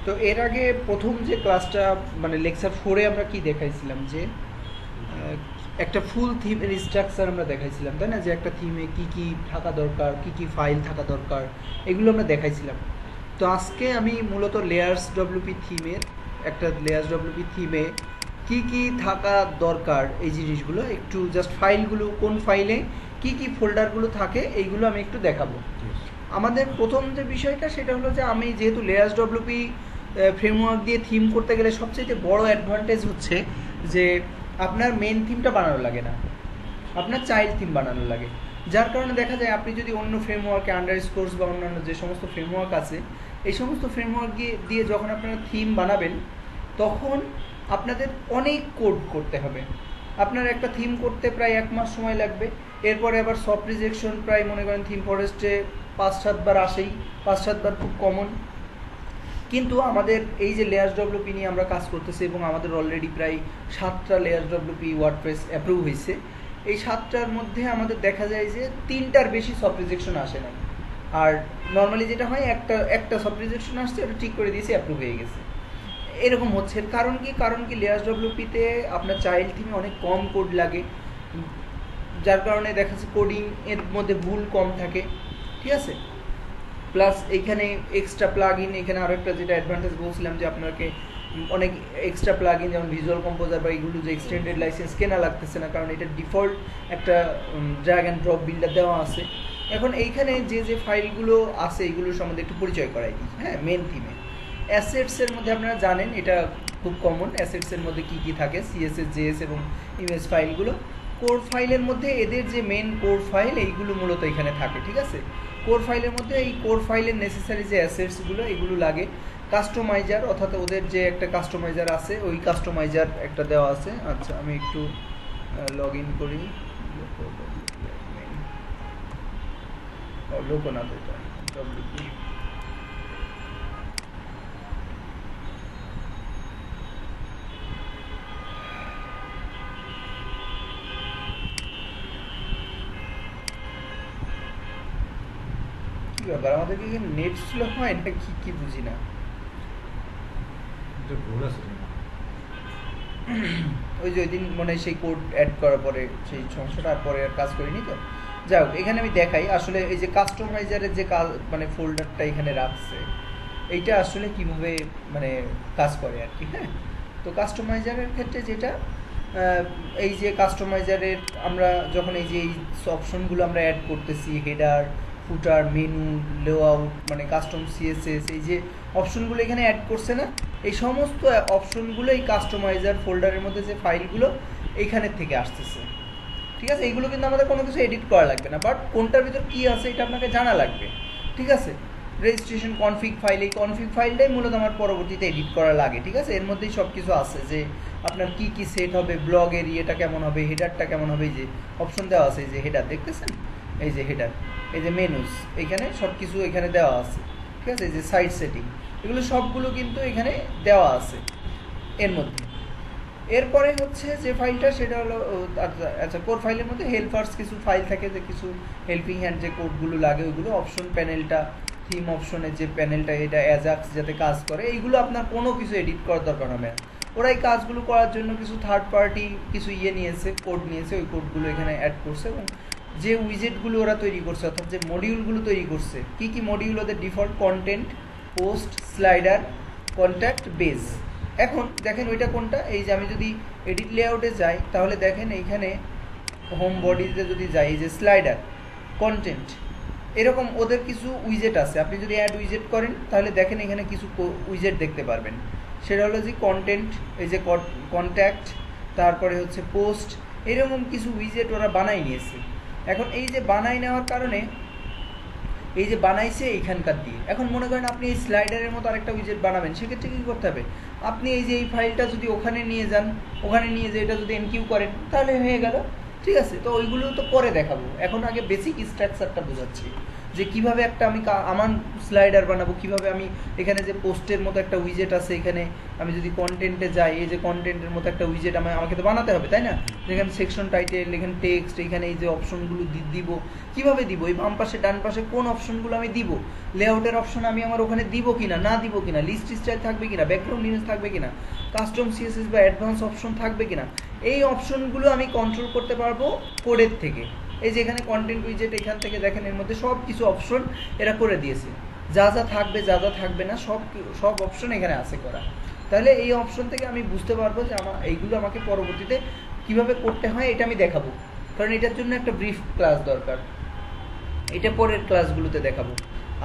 তো এর আগে প্রথম যে ক্লাসটা মানে লেকচার 4-এ আমরা কি দেখাইছিলাম যে একটা ফুল থিমের স্ট্রাকচার আমরা দেখাইছিলাম, তাই না? যে একটা থিমে কি কি থাকা দরকার, কি কি ফাইল থাকা দরকার, এগুলো আমরা দেখাইছিলাম। তো আজকে আমি মূলত লেয়ার্স ডব্লিউপি থিমের থিমে কি কি থাকা দরকার এই জিনিসগুলো একটু জাস্ট ফাইলগুলো কোন ফাইলে কি কি ফোল্ডারগুলো থাকে এইগুলো আমি একটু দেখাবো। আমাদের প্রথম যে বিষয়টা সেটা হলো যে আমি যেহেতু লেয়ার্স ডব্লিউপি ফ্রেমওয়ার্ক দিয়ে থিম করতে গেলে সবচেয়ে বড় অ্যাডভান্টেজ হচ্ছে যে আপনার মেন থিমটা বানানো লাগে না, আপনার চাইল্ড থিম বানানো লাগে। যার কারণে দেখা যায় আপনি যদি অন্য ফ্রেমওয়ার্কে আন্ডারস্কোর্স বা অন্যান্য যে সমস্ত ফ্রেমওয়ার্ক আছে এই সমস্ত ফ্রেমওয়ার্ক দিয়ে যখন আপনারা থিম বানাবেন তখন আপনাদের অনেক কোড করতে হবে। আপনার একটা থিম করতে প্রায় 1 মাস সময় লাগবে। এরপরে আবার সফট রিজেকশন প্রায় মনে করেন থিম ফরেস্টে 5-7 বার আসেই, 5-7 বার খুব কমন। কিন্তু আমাদের এই যে লেয়ার্স ডব্লিউপি নিয়ে আমরা কাজ করতেছি এবং আমাদের অলরেডি প্রায় 7টা লেয়ার্স ডব্লিউপি ওয়ার্ডপ্রেস অ্যাপ্রুভ হয়েছে। এই 7টার মধ্যে আমাদের দেখা যায় যে 3টার বেশি সফট রিজেকশন আসে না। আর নর্মালি যেটা হয় একটা সফট রিজেকশন আসছে, ওটা ঠিক করে দিয়েছে, অ্যাপ্রুভ হয়ে গেছে। এরকম হচ্ছে। কারণ কি লেয়ার্স ডব্লিউপিতে আপনার চাইল্ড থিমে অনেক কম কোড লাগে, যার কারণে দেখা যাচ্ছে কোডিং এর মধ্যে ভুল কম থাকে, ঠিক আছে? প্লাস এইখানে এক্সট্রা প্লাগ ইন, এখানে আরও একটা যেটা অ্যাডভান্টেজ বলছিলাম যে আপনাকে অনেক এক্সট্রা প্লাগ ইন যেমন ভিজুয়াল কম্পোজার বা এইগুলো যে এক্সটেন্ডেড লাইসেন্স কেনা লাগতেছে না, কারণ এটা ডিফল্ট একটা ড্র্যাগ অ্যান্ড ড্রপ বিল্ডার দেওয়া আছে। এখন এইখানে যে ফাইলগুলো আছে এইগুলোর সম্বন্ধে একটু পরিচয় করাই দিই। হ্যাঁ, মেন থিমে অ্যাসেটসের মধ্যে আপনারা জানেন এটা খুব কমন, অ্যাসেটসের মধ্যে কি কি থাকে, সিএসএস, জেএস এবং ইমেজ ফাইলগুলো। কোর ফাইলের মধ্যে এদের যে মেন কোর ফাইল এইগুলো মূলত এখানে থাকে, ঠিক আছে? কোর ফাইলের মধ্যে এই কোর ফাইলের নেসেসারি যে অ্যাসেটসগুলো এগুলো লাগে। কাস্টমাইজার অর্থাৎ ওদের যে একটা কাস্টমাইজার আছে, ওই কাস্টমাইজার একটা দেওয়া আছে। আচ্ছা, আমি একটু লগ ইন করি। লোকনাথ, এটা ডব্লিউপি ব্যাপার, আমাদেরকে কি নেট স্লো হয় না কি বুঝি না। ওই যে ওই দিন মনে হয় সেই কোড অ্যাড করার পরে সেই সমস্যাটা আর পরে আর কাজ করিনি। তো যাই হোক, এখানে আমি দেখাই আসলে এই যে কাস্টমাইজারের যে কাজ মানে ফোল্ডারটা এখানে রাখছে এইটা আসলে কিভাবে মানে কাজ করে আর কি। হ্যাঁ, তো কাস্টমাইজারের ক্ষেত্রে যেটা এই যে কাস্টমাইজারের আমরা যখন এই যে এই অপশনগুলো আমরা অ্যাড করতেছি, হেডার, ফুটার, মেনু, লেআউট, মানে কাস্টম সিএসএস, এই যে অপশনগুলো এখানে অ্যাড করছে না, এই সমস্ত অপশনগুলো এই কাস্টমাইজার ফোল্ডারের মধ্যে যে ফাইলগুলো এইখানের থেকে আসতেছে, ঠিক আছে? এইগুলো কিন্তু আমাদের কোনো কিছু এডিট করা লাগবে না, বাট কোনটার ভিতর কী আছে এটা আপনাকে জানা লাগবে, ঠিক আছে? রেজিস্ট্রেশন কনফিগ ফাইল, এই কনফিগ ফাইলটাই মূলত আমার পরবর্তীতে এডিট করা লাগে, ঠিক আছে? এর মধ্যেই সব কিছু আছে যে আপনার কি কি সেট হবে, ব্লগের ইয়েটা কেমন হবে, হেডারটা কেমন হবে, এই যে অপশন দেওয়া আছে, এই যে হেডার দেখতেছেন, এই যে হেডার, এই যে মেনুস, এখানে সব কিছু এখানে দেওয়া আছে, ঠিক আছে? এই যে সাইট সেটিং, এগুলো সবগুলো কিন্তু এখানে দেওয়া আছে এর মধ্যে। এরপরে হচ্ছে যে ফাইলটা সেটা হলো আচ্ছা, কোড ফাইলের মধ্যে হেল্পার্স কিছু ফাইল থাকে, যে কিছু হেল্পিং হ্যান্ড যে কোডগুলো লাগে ওইগুলো, অপশন প্যানেলটা, থিম অপশনের যে প্যানেলটা এটা অ্যাজাক্স যাতে কাজ করে, এইগুলো আপনার কোনো কিছু এডিট করার দরকার হবে না। ওরা এই কাজগুলো করার জন্য কিছু থার্ড পার্টি কিছু নিয়েছে, কোড নিয়েছে, ওই কোডগুলো এখানে অ্যাড করছে এবং যে উইজেটগুলো ওরা তৈরি করছে অর্থাৎ যে মডিউলগুলো তৈরি করছে, কি কি মডিউল ওদের default, content, post, slider, contact, base. এখন দেখেন ওইটা কোনটা, এই যে আমি যদি এডিট লেআউটে যাই তাহলে দেখেন এইখানে হোম বডিতে যদি যাই, এই যে স্লাইডার, কন্টেন্ট, এরকম ওদের কিছু উইজেট আছে। আপনি যদি অ্যাড উইজেট করেন তাহলে দেখেন এখানে কিছু উইজেট দেখতে পারবেন। সেটা হলো যে কন্টেন্ট, এই যে কন্ট্যাক্ট, তারপরে হচ্ছে পোস্ট, এরকম কিছু উইজেট ওরা বানাই নিয়েছে। এখন এই যে বানাই নেওয়ার কারণে এই যে বানাইছে এইখানকার দিয়ে, এখন মনে করেন আপনি এই স্লাইডারের মতো আরেকটা উইজেট বানাবেন, সেক্ষেত্রে কী করতে হবে, আপনি এই যে এই ফাইলটা যদি ওখানে নিয়ে যান, ওখানে নিয়ে যে এটা যদি এনকিউ করেন তাহলে হয়ে গেল, ঠিক আছে? তো ওইগুলো তো পরে দেখাবো, এখন আগে বেসিক স্ট্রাকচারটা বোঝাচ্ছি। যে কিভাবে একটা আমি আমার স্লাইডার বানাবো, কিভাবে আমি এখানে যে পোস্টের মতো একটা উইজেট আছে, এখানে আমি যদি কন্টেন্টে যাই, এই যে কন্টেন্টের মতো একটা উইজেট আমাকে তো বানাতে হবে, তাই না? যেখানে সেকশন টাইটেল, এখানে টেক্সট, এখানে এই যে অপশনগুলো দিব, কিভাবে দিব, এই বাম পাশে ডান পাশে কোন অপশনগুলো আমি দিব, লেআউটের অপশন আমি আমার ওখানে দিব কিনা, না দিব কিনা, লিস্ট স্টাইল থাকবে কিনা, ব্যাকগ্রাউন্ড ইমেজ থাকবে কিনা, কাস্টম সিএসএস বা অ্যাডভান্স অপশন থাকবে কিনা, এই অপশনগুলো আমি কন্ট্রোল করতে পারবো কোডের থেকে। এই যে এখানে কন্টেন্ট উইজেট, এখান থেকে দেখেন এর মধ্যে সব কিছু অপশন এরা করে দিয়েছে, যা যা থাকবে যা যা থাকবে না সব অপশন এখানে আছে করা। তাহলে এই অপশন থেকে আমি বুঝতে পারবো যে এইগুলো আমাকে পরবর্তীতে কিভাবে করতে হয় এটা আমি দেখাবো, কারণ এটার জন্য একটা ব্রিফ ক্লাস দরকার, এটা পরের ক্লাসগুলোতে দেখাবো।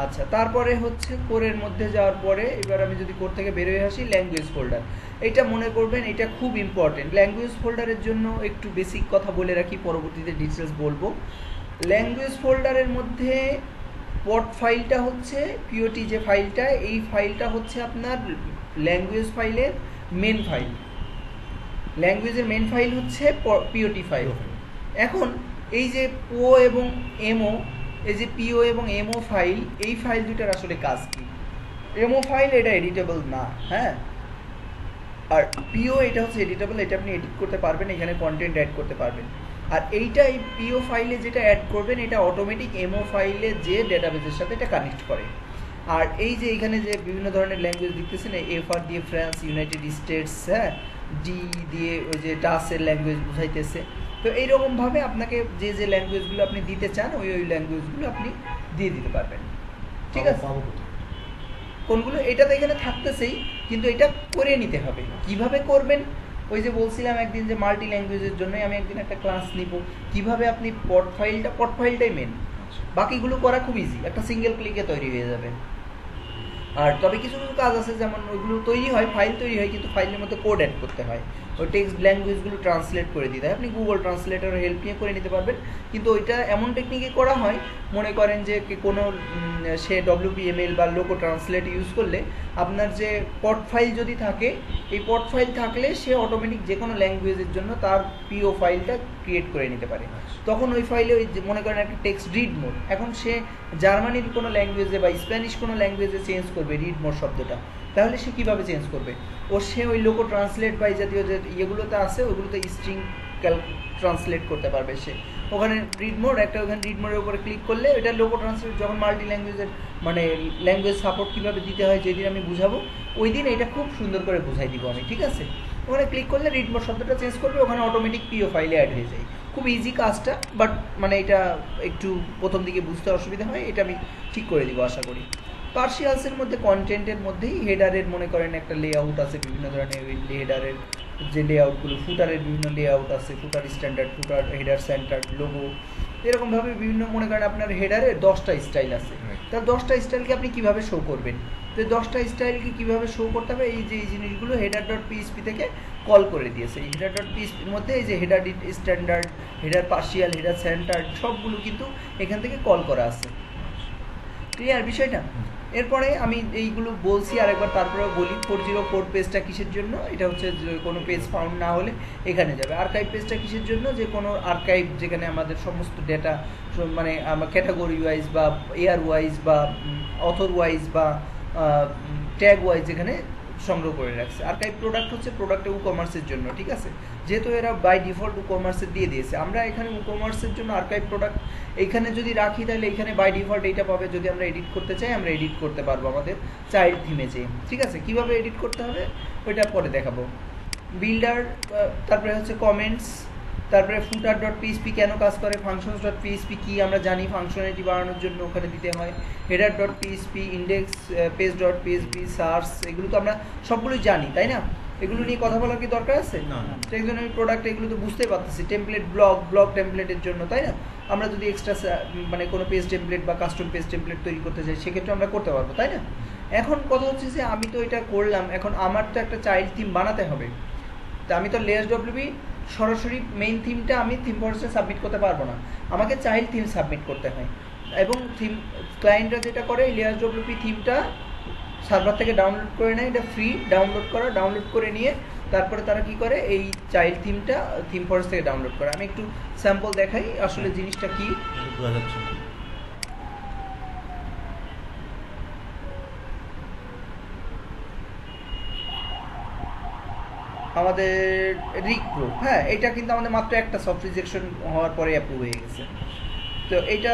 আচ্ছা, তারপরে হচ্ছে কোরের মধ্যে যাওয়ার পরে এবার আমি যদি কোর থেকে বেরোয় আসি, ল্যাঙ্গুয়েজ ফোল্ডার, এটা মনে করবেন এটা খুব ইম্পর্টেন্ট। ল্যাঙ্গুয়েজ ফোল্ডারের জন্য একটু বেসিক কথা বলে রাখি, পরবর্তীতে ডিটেলস বলবো। ল্যাঙ্গুয়েজ ফোল্ডারের মধ্যে পট ফাইলটা হচ্ছে পিওটি, যে ফাইলটা, এই ফাইলটা হচ্ছে আপনার ল্যাঙ্গুয়েজ ফাইলের মেন ফাইল। ল্যাঙ্গুয়েজের মেন ফাইল হচ্ছে পিওটি ফাইল। এখন এই যে পো এবং এমও, এই যে পিও এবং এমও ফাইল, এই ফাইল দুটার আসলে কাজ কি? এমও ফাইল এটা এডিটেবল না, হ্যাঁ, আর পিও এটা হচ্ছে এডিটেবল, এটা আপনি এডিট করতে পারবেন, এখানে কন্টেন্ট অ্যাড করতে পারবেন। আর এইটা, এই পিও ফাইলে যেটা অ্যাড করবেন, এটা অটোমেটিক এমও ফাইলে যে ডেটাবেসের সাথে এটা কানেক্ট করে। আর এই যে এখানে যে বিভিন্ন ধরনের ল্যাঙ্গুয়েজ দেখতেছেন, এফআর দিয়ে ফ্রান্স, ইউনাইটেড স্টেটস, হ্যাঁ, ডি দিয়ে ওই যে টাসের ল্যাঙ্গুয়েজ বুঝাইতেছে। তো এইরকমভাবে আপনাকে যে যে ল্যাঙ্গুয়েজগুলো আপনি দিতে চান, ওই ল্যাঙ্গুয়েজগুলো আপনি দিয়ে দিতে পারবেন, ঠিক আছে? কোনগুলো এটা তো এখানে থাকতেছেই, কিন্তু এটা করে নিতে হবে। কিভাবে করবেন? ওই যে বলছিলাম একদিন যে মাল্টি ল্যাঙ্গুয়েজের জন্যই আমি একদিন একটা ক্লাস নিব, কিভাবে আপনি পট ফাইলটাই মেন, বাকিগুলো করা খুব ইজি, একটা সিঙ্গেল ক্লিকে তৈরি হয়ে যাবে। আর তবে কিছু কিছু কাজ আছে, যেমন ওইগুলো তৈরি হয়, ফাইল তৈরি হয়, কিন্তু ফাইলের মধ্যে কোড অ্যাড করতে হয়, ওই টেক্সট ল্যাঙ্গুয়েজগুলো ট্রান্সলেট করে দিতে হয়। আপনি গুগল ট্রান্সলেটরের হেল্প নিয়ে করে নিতে পারবেন, কিন্তু ওইটা এমন টেকনিকে করা হয়, মনে করেন যে কোনো সে WPML বা লোকো ট্রান্সলেট ইউজ করলে আপনার যে পট ফাইল যদি থাকে, এই পট ফাইল থাকলে সে অটোমেটিক যে কোনো ল্যাঙ্গুয়েজের জন্য তার পিও ফাইলটা ক্রিয়েট করে নিতে পারে। তখন ওই ফাইলে ওই মনে করেন একটা টেক্সট রিড মোড, এখন সে জার্মানির কোনো ল্যাঙ্গুয়েজে বা স্প্যানিশ কোনো ল্যাঙ্গুয়েজে চেঞ্জ করবে রিড মোড শব্দটা, তাহলে সে কীভাবে চেঞ্জ করবে? সে ওই লোকো ট্রান্সলেট বা এই জাতীয় যে ইয়েগুলোতে আছে, ওইগুলোতে স্ট্রিং ট্রান্সলেট করতে পারবে সে। ওখানে রিড মোড একটা, ওখানে রিড মোডের উপরে ক্লিক করলে এটা লোকো ট্রান্সলেট, যখন মাল্টি ল্যাঙ্গুয়েজের মানে ল্যাঙ্গুয়েজ সাপোর্ট কীভাবে দিতে হয় যেদিন আমি বুঝাবো, ওই দিন এটা খুব সুন্দর করে বুঝাই দিব আমি, ঠিক আছে? ওখানে ক্লিক করলে রিড মোড শব্দটা চেঞ্জ করবে, ওখানে অটোমেটিক পিও ফাইলে অ্যাড হয়ে যায়। খুব ইজি কাজটা, বাট মানে এটা একটু প্রথম দিকে বুঝতে অসুবিধা হয়, এটা আমি ঠিক করে দিব আশা করি। পার্সিয়ালসের মধ্যে কন্টেন্টের মধ্যেই হেডারের মনে করেন একটা লেআউট আছে, বিভিন্ন ধরনের ওই হেডারের যে লেআউটগুলো, ফুটারের বিভিন্ন লেআউট আছে, ফুটার স্ট্যান্ডার্ড, ফুটার হেডার সেন্টার্ড, লোগো, এরকমভাবে বিভিন্ন মনে করেন আপনার হেডারের 10টা স্টাইল আছে। তার 10টা স্টাইলকে আপনি কীভাবে শো করবেন? তো 10টা স্টাইলকে কীভাবে শো করতে হবে, এই যে এই জিনিসগুলো header.php থেকে কল করে দিয়েছে। এই header.php এর মধ্যে এই যে header standard, header partial, header centred সবগুলো কিন্তু এখান থেকে কল করা আছে। ক্লিয়ার বিষয়টা? এরপরে আমি এইগুলো বলছি আরেকবার, তারপরে বলি 404 পেজটা কিসের জন্য? এটা হচ্ছে কোনো পেজ ফাউন্ড না হলে এখানে যাবে। আর্কাইভ পেজটা কিসের জন্য? যে কোনো আর্কাইভ যেখানে আমাদের সমস্ত ডেটা মানে ক্যাটাগরি ওয়াইজ বা এয়ার ওয়াইজ বা অথর ওয়াইজ বা ট্যাগ ওয়াইজ যেখানে সংগ্রহ করে রাখছে। আর্কাইভ প্রোডাক্ট হচ্ছে প্রোডাক্টে কমার্সের জন্য, ঠিক আছে? যেহেতু এরা বাই ডিফল্ট কমার্সের দিয়ে দিয়েছে, আমরা এখানে কমার্সের জন্য আর্কাইভ প্রোডাক্ট এইখানে যদি রাখি, তাহলে এখানে বাই ডিফল্ট এইটা পাবে। যদি আমরা এডিট করতে চাই, আমরা এডিট করতে পারবো আমাদের চাইল্ড থিমে যেয়ে, ঠিক আছে? কিভাবে এডিট করতে হবে ওইটা পরে দেখাবো। বিল্ডার, তারপরে হচ্ছে কমেন্টস, তারপরে footer.php কেন কাজ করে, functions.php কি আমরা জানি, ফাংশনালিটি বাড়ানোর জন্য ওখানে দিতে হয়। header.php, ইন্ডেক্স, page.php, সার্চ, এগুলো তো আমরা সবগুলোই জানি, তাই না? এগুলো নিয়ে কথা বলার কি দরকার আছে? টেক্সোনমি প্রোডাক্ট এগুলো তো বুঝতেই পারতেছি। টেমপ্লেট, ব্লগ টেমপ্লেটের জন্য, তাই না? আমরা যদি এক্সট্রা মানে কোনো পেজ টেমপ্লেট বা কাস্টম পেজ টেমপ্লেট তৈরি করতে চাই, সেক্ষেত্রে আমরা করতে পারবো, তাই না? এখন কথা হচ্ছে যে আমি তো এটা করলাম, এখন আমার তো একটা চাইল্ড থিম বানাতে হবে। তা আমি তো layers.wb সরাসরি মেইন থিমটা আমি থিম ফরেস্টে সাবমিট করতে পারবো না, আমাকে চাইল্ড থিম সাবমিট করতে হয়। এবং থিম ক্লায়েন্টরা যেটা করে, layers.wb থিমটা সার্ভার থেকে ডাউনলোড করে নেয়, এটা ফ্রি ডাউনলোড করে নিয়ে তারপরে তারা কি করে, এই চাইল্ড থিমটা থিম ফরেস্ট থেকে ডাউনলোড করে। আমি একটু স্যাম্পল দেখাই আসলে জিনিসটা কি। আমাদের রিক প্রো, হ্যাঁ এটা কিন্তু আমাদের মাত্র একটা সফট রিজেকশন হওয়ার পরে অ্যাপ্রুভ হয়ে গেছে। তো এইটা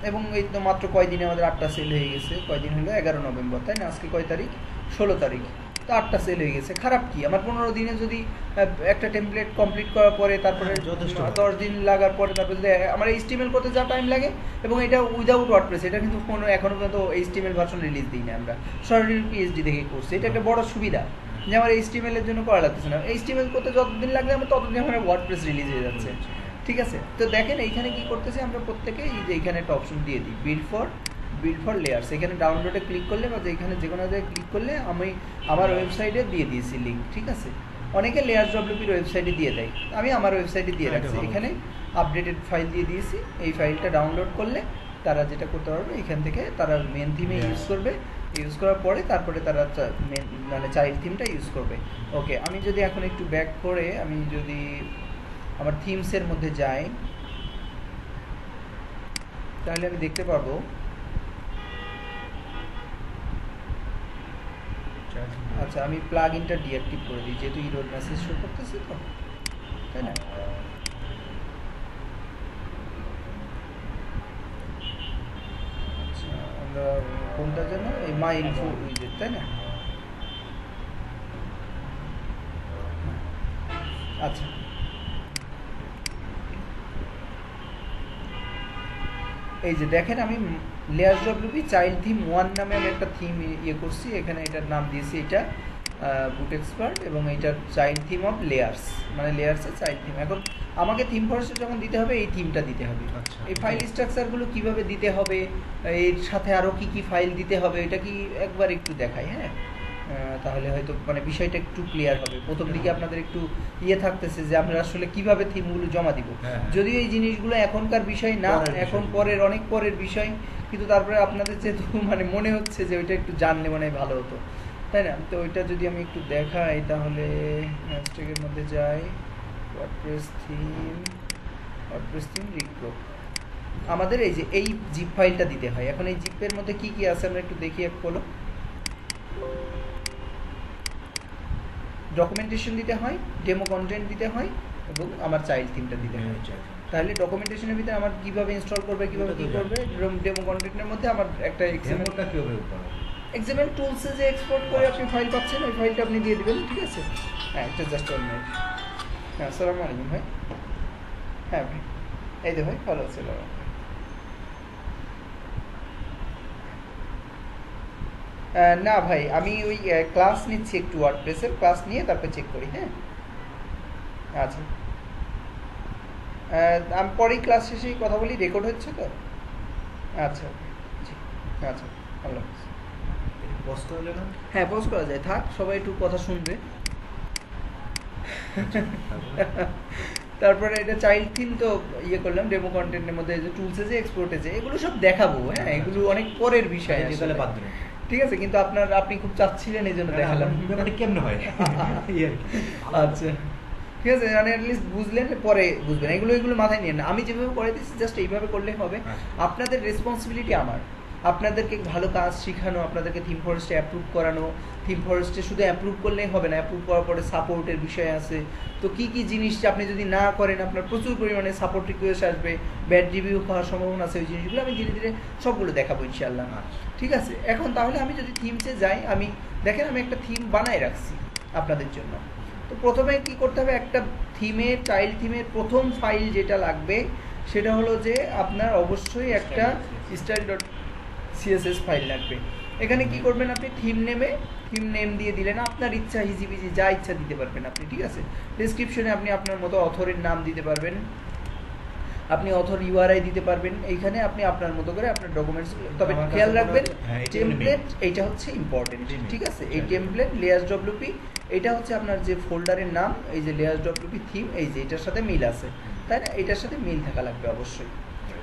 এবং এই তো মাত্র কয়দিনে আমাদের 8টা সেল হয়ে গেছে। কয়দিন হলো? 11 নভেম্বর, তাই না? আজকে কয় তারিখ? 16 তারিখ। তো 8টা সেল হয়ে গেছে। খারাপ কি? আমার 15 দিনে যদি একটা টেমপ্লেট কমপ্লিট করার পরে তারপরে 10 দিন লাগার পরে তারপরে যদি আমার HTML করতে যা টাইম লাগে, এবং এটা উইদাউট ওয়ার্ডপ্রেস, এটা কিন্তু কোনো এখনো পর্যন্ত HTML ভার্সন রিলিজ দিই না আমরা, সরাসরি PHP দেখে করছি। এটা একটা বড় সুবিধা যে আমার HTML এর জন্য করা লাগতেছে না। HTML করতে যতদিন লাগবে আমার ততদিন আমার ওয়ার্ডপ্রেস রিলিজ হয়ে যাচ্ছে। ঠিক আছে, তো দেখেন এইখানে কি করতেছি আমরা প্রত্যেকে, এই যে এইখানে একটা অপশন দিয়ে দিই বিল্ড ফর লেয়ার্স। এখানে ডাউনলোডে ক্লিক করলে বা এখানে যে কোনো জায়গায় ক্লিক করলে আমি আমার ওয়েবসাইটে দিয়ে দিয়েছি লিঙ্ক। ঠিক আছে, অনেকে লেয়ার্স ডব্লিউপির ওয়েবসাইটে দিয়ে দেয়, আমি আমার ওয়েবসাইটে দিয়ে রাখছি। এখানে আপডেটেড ফাইল দিয়ে দিয়েছি। এই ফাইলটা ডাউনলোড করলে তারা যেটা করতে পারবে, এখান থেকে তারা মেন থিমে ইউজ করবে, ইউজ করার পরে তারপরে তারা মানে চাইল্ড থিমটা ইউজ করবে। ওকে, আমি যদি এখন একটু ব্যাক করে আমি যদি আমার থিমসের মধ্যে যাই, তাহলে আমি দেখতে পাবো আচ্ছা আমি প্লাগ ইনটা ডিঅ্যাক্টিভ করে দিই, যেহেতু ইরোর মেসেজ শো করতেছে, তো তাই না? আচ্ছা আমরা কোনটা যেন, এই মাই ইনফো উইজেট, তাই না? আচ্ছা এই যে দেখেন আমি লেয়ার্স ডব্লিউপি চাইল্ড থিম 1 নামে আমি একটা থিম ইয়ে করছি। এখানে এটার নাম দিয়েছি এটা বুট এক্সপার্ট, এবং এইটার চাইল্ড থিম অফ লেয়ার্স, মানে লেয়ার্সের চাইল্ড থিম। এখন আমাকে থিম ফরেস্টে যখন দিতে হবে এই থিমটা দিতে হবে। এই ফাইল স্ট্রাকচারগুলো কিভাবে দিতে হবে, এর সাথে আরও কি কি ফাইল দিতে হবে, এটা কি একবার একটু দেখাই, হ্যাঁ? তাহলে হয়তো মানে বিষয়টা একটু ক্লিয়ার হবে। প্রথম দিকে আপনাদের একটু ইয়ে থাকতেছে যে আমরা আসলে কিভাবে থিমগুলো জমা দিব, যদিও এই জিনিসগুলো এখনকার বিষয় না, এখন পরের অনেক পরের বিষয়, কিন্তু তারপরে আপনাদের যেহেতু মানে মনে হচ্ছে যে ওইটা একটু জানলে মানে ভালো হতো, তাই না? তো ওইটা যদি আমি একটু দেখাই, তাহলে হ্যাশট্যাগের মধ্যে যাই, ওয়ার্ডপ্রেস থিম রিক প্রো। আমাদের এই যে এই জিপ ফাইলটা দিতে হয়। এখন এই জিপের মধ্যে কি কি আছে আমরা একটু দেখি এক পলো। ডকুমেন্টেশন দিতে হয়, ডেমো কন্টেন্ট দিতে হয়, এবং আমার চাইল্ড থিমটা দিতে হয়। তাহলে ডকুমেন্টেশনের ভিতরে আমার কিভাবে ইনস্টল করবে, কিভাবে কি করবে, ডেমো কন্টেন্টের মধ্যে আমার একটা এক্সএমএলটা কিভাবে এক্সএমএল টুলসে যে এক্সপোর্ট করে আপনি ফাইল পাচ্ছেন, ওই ফাইলটা আপনি দিয়ে দিবেন। ঠিক আছে, হ্যাঁ এটা জাস্ট 1 মিনিট। হ্যাঁ আসসালামু আলাইকুম ভাই। হ্যাঁ ভাই, এই তো ভাই ভালো আছে। না ভাই, আমি ওই ক্লাস নিচ্ছি একটু, ওয়ার্ডপ্রেসের ক্লাস নিয়ে তারপর চেক করি। হ্যাঁ আচ্ছা, আমি পরেই ক্লাস শেষেই কথা বলি, রেকর্ড হচ্ছে তো। আচ্ছা আচ্ছা, আল্লাহ হাফেজ। পজ করা যায় না? হ্যাঁ পজ করা যায়, থাক সবাই একটু কথা শুনবে। তারপরে এটা চাইল্ড থিম তো ইয়ে করলাম, ডেমো কন্টেন্টের মধ্যে যে টুলসে যে এক্সপোর্টে যে এগুলো সব দেখাবো। হ্যাঁ এগুলো অনেক পরের বিষয়, ঠিক আছে, কিন্তু আপনি খুব চাচ্ছিলেন এই জন্য দেখালাম। ব্যাপারটা কেমন হয় আচ্ছা ঠিক আছে, মানে অ্যাটলিস্ট বুঝলেন, পরে বুঝবেন। এগুলো মাথায় নিয়ে না, আমি যেভাবে করে দিচ্ছি জাস্ট এইভাবে করলে হবে। আপনাদের রেসপন্সিবিলিটি আমার, আপনাদেরকে ভালো কাজ শেখানো, আপনাদেরকে থিম ফরেস্টে অ্যাপ্রুভ করানো। থিম ফরেস্টে শুধু অ্যাপ্রুভ করলেই হবে না, অ্যাপ্রুভ করার পরে সাপোর্টের বিষয় আছে। তো কি কি জিনিস আপনি যদি না করেন আপনার প্রচুর পরিমাণে সাপোর্ট রিকোয়েস্ট আসবে, ব্যাড রিভিউ হওয়ার সম্ভাবনা আছে। ওই জিনিসগুলো আমি ধীরে ধীরে সবগুলো দেখাবো ইনশাআল্লাহ। ঠিক আছে, এখন তাহলে আমি যদি থিমসে যাই, আমি দেখেন আমি একটা থিম বানাই রাখছি আপনাদের জন্য। তো প্রথমে কি করতে হবে, একটা থিমের চাইল্ড থিমের প্রথম ফাইল যেটা লাগবে সেটা হলো যে আপনার অবশ্যই একটা style.css ফাইল লাগবে। এখানে কি করবেন, আপনি থিম নেম দিয়ে দিলেন, আপনার ইচ্ছা হিজিবিজি যা ইচ্ছা দিতে পারবেন আপনি। ঠিক আছে, ডেসক্রিপশনে আপনি আপনার মতো অথরের নাম দিতে পারবেন, আপনি অথর ইউআরআই দিতে পারবেন। এইখানে আপনি আপনার মতো করে আপনার ডকুমেন্টস, তবে খেয়াল রাখবেন টেমপ্লেট এইটা হচ্ছে ইম্পর্টেন্ট। ঠিক আছে, এই টেমপ্লেট লেয়ার্স ডব্লিউপি এটা হচ্ছে আপনার যে ফোল্ডারের নাম, এই যে লেয়ার্স ডব্লিউপি থিম, এই যে এটার সাথে মিল আছে, তাই না? এটার সাথে মিল থাকা লাগবে অবশ্যই।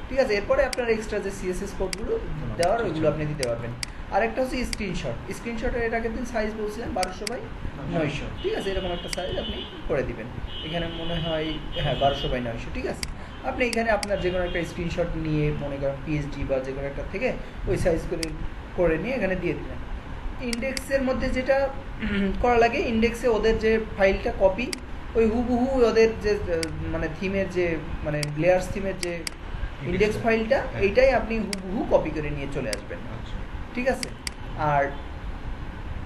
ঠিক আছে, এরপরে আপনার এক্সট্রা যে সিএসএস কোডগুলো দেওয়ার ওইগুলো আপনি দিতে পারবেন। আরেকটা হচ্ছে স্ক্রিনশটের এর আগের দিন সাইজ বলছিলেন 1200x900। ঠিক আছে, এরকম একটা সাইজ আপনি করে দিবেন। এখানে মনে হয় হ্যাঁ 1200x900। ঠিক আছে, আপনি এখানে আপনার যে কোনো একটা স্ক্রিনশট নিয়ে মনে করেন পিএইচডি বা যে কোনো একটা থেকে ওই সাইজ করে নিয়ে এখানে দিয়ে দিলেন। ইন্ডেক্সের মধ্যে যেটা করা লাগে, ইন্ডেক্সে ওদের যে ফাইলটা কপি, ওই হুবহু ওদের যে মানে থিমের যে মানে লেয়ার্স থিমের যে ইন্ডেক্স ফাইলটা, এইটাই আপনি হুবহু কপি করে নিয়ে চলে আসবেন, ঠিক আছে। আর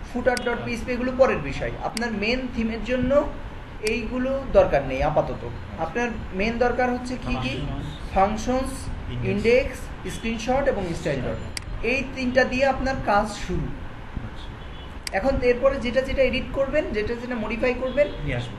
ফুটার ডট পিএইচপি এগুলো পরের বিষয়। আপনার মেন থিমের জন্য এইগুলো দরকার নেই আপাতত। আপনার মেন দরকার হচ্ছে কি কি, ফাংশনস, ইন্ডেক্স, স্ক্রিনশট এবং স্টাইল ডট, এই তিনটা দিয়ে আপনার কাজ শুরু। এখন এরপরে যেটা যেটা এডিট করবেন, যেটা যেটা মডিফাই করবেন,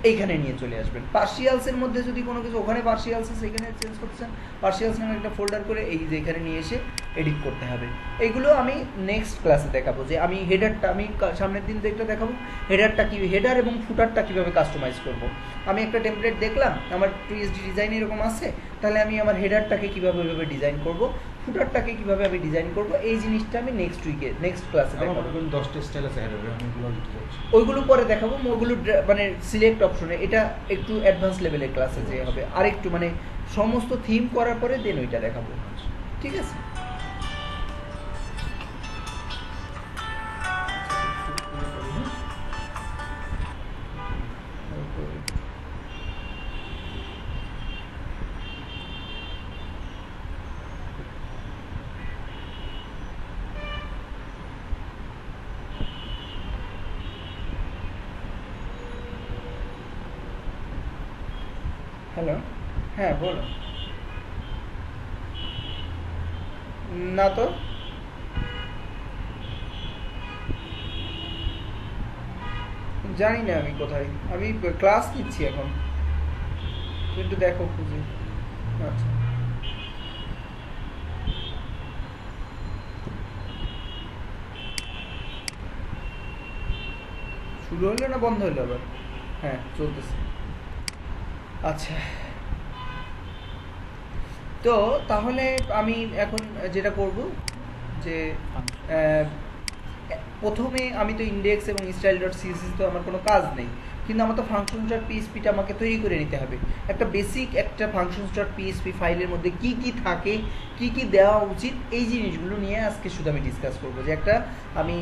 এইখানে নিয়ে চলে আসবেন। পার্সিয়ালসের মধ্যে যদি কোনো কিছু, ওখানে পার্সিয়ালস আছে, এখানে চেঞ্জ করতেছেন, পার্সিয়ালস নামে একটা ফোল্ডার করে এই যে এখানে নিয়ে এসে এডিট করতে হবে। এইগুলো আমি নেক্সট ক্লাসে দেখাবো, যে আমি হেডারটা, আমি সামনের দিন দেখতে দেখাবো হেডারটা কি, হেডার এবং ফুটারটা কীভাবে কাস্টমাইজ করব। আমি একটা টেমপ্লেট দেখলাম, আমার পিএইচডি ডিজাইন এরকম আছে, তাহলে আমি আমার হেডারটাকে কীভাবে ওইভাবে ডিজাইন করব, ফুটারটাকে কীভাবে আমি ডিজাইন করব, এই জিনিসটা আমি নেক্সট উইকে নেক্সট ক্লাসে দেখাবো। 10টা স্টাইল আছে হেডারে, আমি ওগুলো লিখতে পারছি, ওইগুলো পরে দেখাবো। ওগুলো মানে সিলেক্ট অপশনে, এটা একটু অ্যাডভান্স লেভেলের ক্লাসে যে হবে, আর একটু মানে সমস্ত থিম করার পরে দেন ওইটা দেখাবো, ঠিক আছে। হ্যালো, হ্যাঁ বলো। না তো, জানি না আমি কোথায়, আমি ক্লাস নিচ্ছি এখন, একটু দেখো খুঁজে। আচ্ছা, শুরু হলো না বন্ধ হলো আবার? হ্যাঁ চলতেছে। আচ্ছা, তো তাহলে আমি এখন যেটা করব, যে প্রথমে আমি তো ইন্ডেক্স এবং স্টাইল ডট সিএসএস তো আমার কোনো কাজ নেই, কিন্তু আমার তো ফাংশন ডট পিএইচপিটা আমাকে তৈরি করে নিতে হবে। একটা বেসিক একটা ফাংশন ডট পিএইচপি ফাইলের মধ্যে কি কি থাকে, কি কি দেওয়া উচিত, এই জিনিসগুলো নিয়ে আজকে শুধু আমি ডিসকাস করবো, যে একটা আমি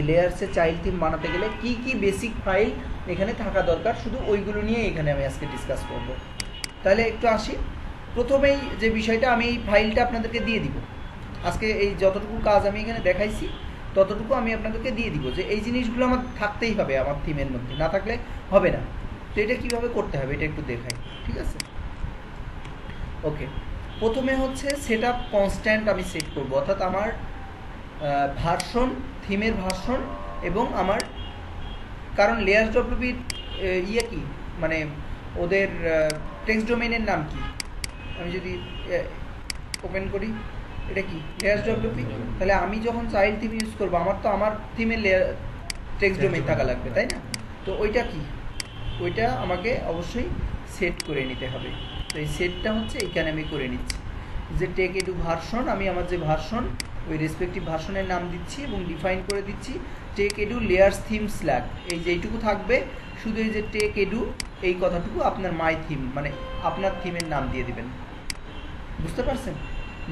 লেয়ার্সে চাইল্ড থিম বানাতে গেলে কি কি বেসিক ফাইল এখানে থাকা দরকার, শুধু ওইগুলো নিয়ে এখানে আমি আজকে ডিসকাস করব। তাহলে একটু আসি, প্রথমেই যে বিষয়টা, আমি এই ফাইলটা আপনাদেরকে দিয়ে দিব আজকে, এই যতটুকু কাজ আমি এখানে দেখাইছি ততটুকু আমি আপনাদেরকে দিয়ে দিব, যে এই জিনিসগুলো আমার থাকতেই হবে আমার থিমের মধ্যে, না থাকলে হবে না। তো এটা কীভাবে করতে হবে এটা একটু দেখাই, ঠিক আছে। ওকে, প্রথমে হচ্ছে সেট আপ কনস্ট্যান্ট আমি সেট করব, অর্থাৎ আমার ভার্সন, থিমের ভার্সন এবং আমার, কারণ লেয়ার্স ডব্লিউপির ইয়ে কি, মানে ওদের টেক্সট ডোমেইনের নাম কি, আমি যদি ওপেন করি, এটা কি লেয়ার্স ডব্লিউপি, তাহলে আমি যখন চাইল্ড থিম ইউজ করবো, আমার তো আমার থিমের লেয়ার টেক্সট ডোমেইন থাকা লাগবে, তাই না? তো ওইটা কি, ওইটা আমাকে অবশ্যই সেট করে নিতে হবে। তো এই সেটটা হচ্ছে এইখানে আমি করে নিচ্ছি, যে টেক এডু ভার্সন, আমি আমার যে ভার্সন ওই রেসপেক্টিভ ভার্সনের নাম দিচ্ছি এবং ডিফাইন করে দিচ্ছি tech edu layers theme slug, এই যে এইটুকু থাকবে, শুধু এই যে টেক এডু এই কথাটুকু আপনার মাই থিম, মানে আপনার থিমের নাম দিয়ে দিবেন, বুঝতে পারছেন?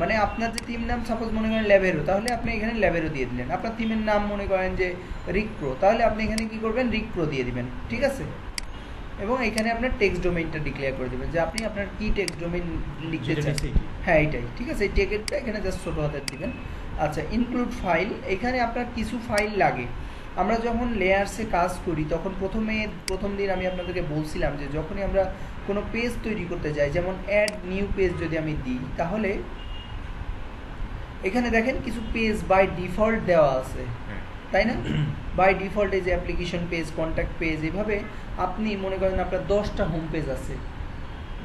মানে আপনার যে থিম নাম সাপোজ মনে করেন ল্যাভেরো, তাহলে আপনি এখানে ল্যাভেরো দিয়ে দিলেন। আপনার থিমের নাম মনে করেন যে রিক প্রো, তাহলে আপনি এখানে কি করবেন, রিক প্রো দিয়ে দিবেন, ঠিক আছে। এবং এখানে আপনার টেক্সট ডোমেইনটা ডিক্লেয়ার করে দেবেন, যে আপনি আপনার কি টেক্সট ডোমেইন লিখতে চান। হ্যাঁ এইটাই, ঠিক আছে। এই টেকেটটা এখানে জাস্ট ছোটো হাতের দিবেন। আচ্ছা, ইনক্লুড ফাইল, এখানে আপনার কিছু ফাইল লাগে। আমরা যখন লেয়ার্সে কাজ করি তখন প্রথম দিন আমি আপনাদেরকে বলছিলাম যে যখনই আমরা কোনো পেজ তৈরি করতে যাই, যেমন অ্যাড নিউ পেজ যদি আমি দিই, তাহলে এখানে দেখেন কিছু পেজ বাই ডিফল্ট দেওয়া আছে, তাই না? বাই ডিফল্ট এই যে অ্যাপ্লিকেশন পেজ, কন্ট্যাক্ট পেজ, এভাবে আপনি মনে করেন আপনার 10টা হোম পেজ আছে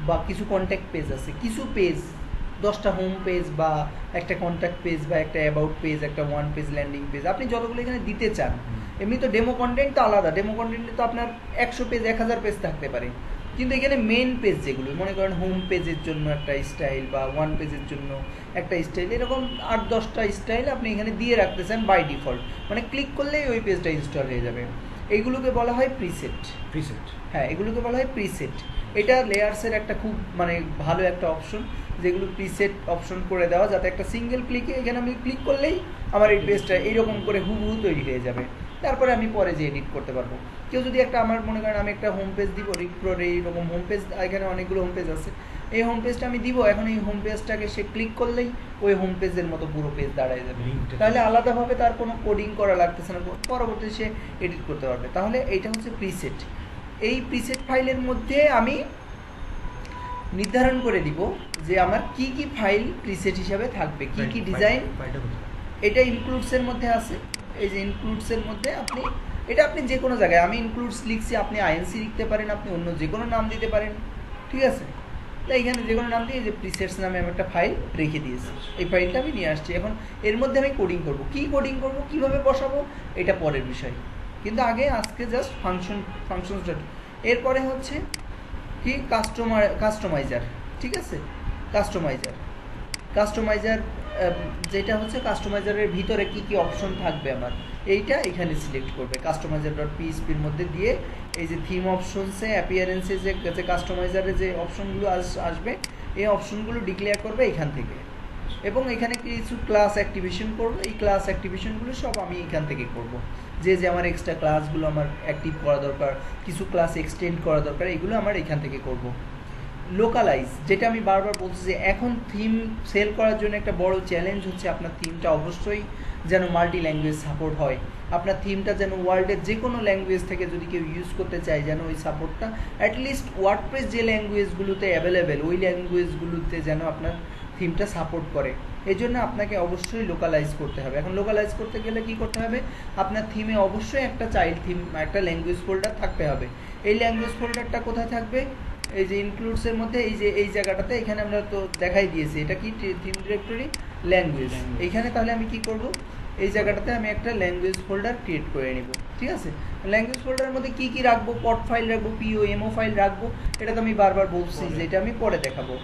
বা কিছু কন্ট্যাক্ট পেজ আছে, কিছু পেজ 10টা হোম পেজ বা একটা কন্ট্যাক্ট পেজ বা একটা অ্যাবাউট পেজ, একটা ওয়ান পেজ ল্যান্ডিং পেজ, আপনি যতগুলো এখানে দিতে চান। এমনি তো ডেমো কন্টেন্ট তো আলাদা, ডেমো কন্টেন্টে তো আপনার 100 পেজ 1000 পেজ থাকতে পারে, কিন্তু এখানে মেন পেজ যেগুলো মনে করেন হোম পেজের জন্য একটা স্টাইল বা ওয়ান পেজের জন্য একটা স্টাইল, এরকম 8-10টা স্টাইল আপনি এখানে দিয়ে রাখতে চান বাই ডিফল্ট, মানে ক্লিক করলেই ওই পেজটা ইনস্টল হয়ে যাবে। এইগুলোকে বলা হয় প্রিসেট। প্রিসেট, হ্যাঁ, এগুলোকে বলা হয় প্রিসেট। এটা লেয়ার্সের একটা খুব মানে ভালো একটা অপশন, যেগুলো প্রিসেট অপশন করে দেওয়া, যাতে একটা সিঙ্গেল ক্লিকে এখানে আমি ক্লিক করলেই আমার এই পেজটা এইরকম করে হুবহু তৈরি হয়ে যাবে। তারপরে আমি পরে যে এডিট করতে পারবো। কেউ যদি একটা আমার মনে করেন আমি একটা হোম পেজ দিব, রিক্রোর এইরকম হোম পেজ, এখানে অনেকগুলো হোম পেজ আছে, এই হোম পেজটা আমি দিব, এখন এই হোম পেজটাকে সে ক্লিক করলেই ওই হোম পেজের মতো পুরো পেজ দাঁড়ায় যাবে, তাহলে আলাদাভাবে তার কোনো কোডিং করা লাগতেছে না, পরবর্তী সে এডিট করতে পারবে। তাহলে এইটা হচ্ছে প্রিসেট। এই প্রিসেট ফাইলের মধ্যে আমি নির্ধারণ করে দিব যে আমার কি কি ফাইল প্রিসেট হিসাবে থাকবে, কি কি ডিজাইন। এটা ইনক্লুডসের মধ্যে আছে, এই যে ইনক্লুডসের মধ্যে আপনি এটা আপনি যে কোনো জায়গায়, আমি ইনক্লুডস লিখছি, আপনি আইএনসি লিখতে পারেন, আপনি অন্য যে কোনো নাম দিতে পারেন, ঠিক আছে। তাই এখানে যে কোনো নাম দিয়ে যে প্রিসেটস নামে আমি একটা ফাইল রেখে দিয়েছি, এই ফাইলটা আমি নিয়ে আসছি। এখন এর মধ্যে আমি কোডিং করব, কি কোডিং করব, কিভাবে বসাবো, এটা পরের বিষয়, কিন্তু আগে আজকে জাস্ট ফাংশনস। এরপরে হচ্ছে কি কাস্টমাইজার, ঠিক আছে। কাস্টমাইজার যেটা হচ্ছে কাস্টমাইজারের ভিতরে কি কি অপশন থাকবে আমার, এইটা এখানে সিলেক্ট করবে customizer.php-র মধ্যে দিয়ে, এই যে থিম অপশনসে অ্যাপিয়ারেন্সে যে কাস্টমাইজারের যে অপশনগুলো আসবে, এই অপশনগুলো ডিক্লেয়ার করবে এখান থেকে, এবং এখানে কিছু ক্লাস অ্যাক্টিভেশন করবো। এই ক্লাস অ্যাক্টিভেশনগুলো সব আমি এখান থেকে করব, যে আমার এক্সট্রা ক্লাসগুলো আমার অ্যাক্টিভ করা দরকার, কিছু ক্লাস এক্সটেন্ড করা দরকার, এগুলো আমার এখান থেকে করব। লোকালাইজ, যেটা আমি বারবার বলছি যে এখন থিম সেল করার জন্য একটা বড় চ্যালেঞ্জ হচ্ছে আপনার থিমটা অবশ্যই যেন মাল্টি ল্যাঙ্গুয়েজ সাপোর্ট হয়, আপনার থিমটা যেন ওয়ার্ল্ডের যে কোনো ল্যাঙ্গুয়েজ থেকে যদি কেউ ইউজ করতে চায় যেন ওই সাপোর্টটা অ্যাটলিস্ট ওয়ার্ডপ্রেস যে ল্যাঙ্গুয়েজগুলোতে অ্যাভেলেবেল ওই ল্যাঙ্গুয়েজগুলোতে যেন আপনার থিমটা সাপোর্ট করে। এই জন্য আপনাকে অবশ্যই লোকালাইজ করতে হবে। এখন লোকালাইজ করতে গেলে কি করতে হবে, আপনার থিমে অবশ্যই একটা চাইল্ড থিম, একটা ল্যাঙ্গুয়েজ ফোল্ডার থাকতে হবে। এই ল্যাঙ্গুয়েজ ফোল্ডারটা কোথায় থাকবে, এই যে ইনক্লুডসের মধ্যে এই যে এই জায়গাটাতে, এখানে আমরা তো দেখাই দিয়েছি এটা কি থিম ডিরেক্টরি ল্যাঙ্গুয়েজ। এইখানে তাহলে আমি কি করব, এই জায়গাটাতে আমি একটা ল্যাঙ্গুয়েজ ফোল্ডার ক্রিয়েট করে নিব, ঠিক আছে। ল্যাঙ্গুয়েজ ফোল্ডারের মধ্যে কি কি রাখবো, পট ফাইল রাখবো, পিওএমও ফাইল রাখবো, এটা তো আমি বারবার বলছি যে এটা আমি পরে দেখাবো।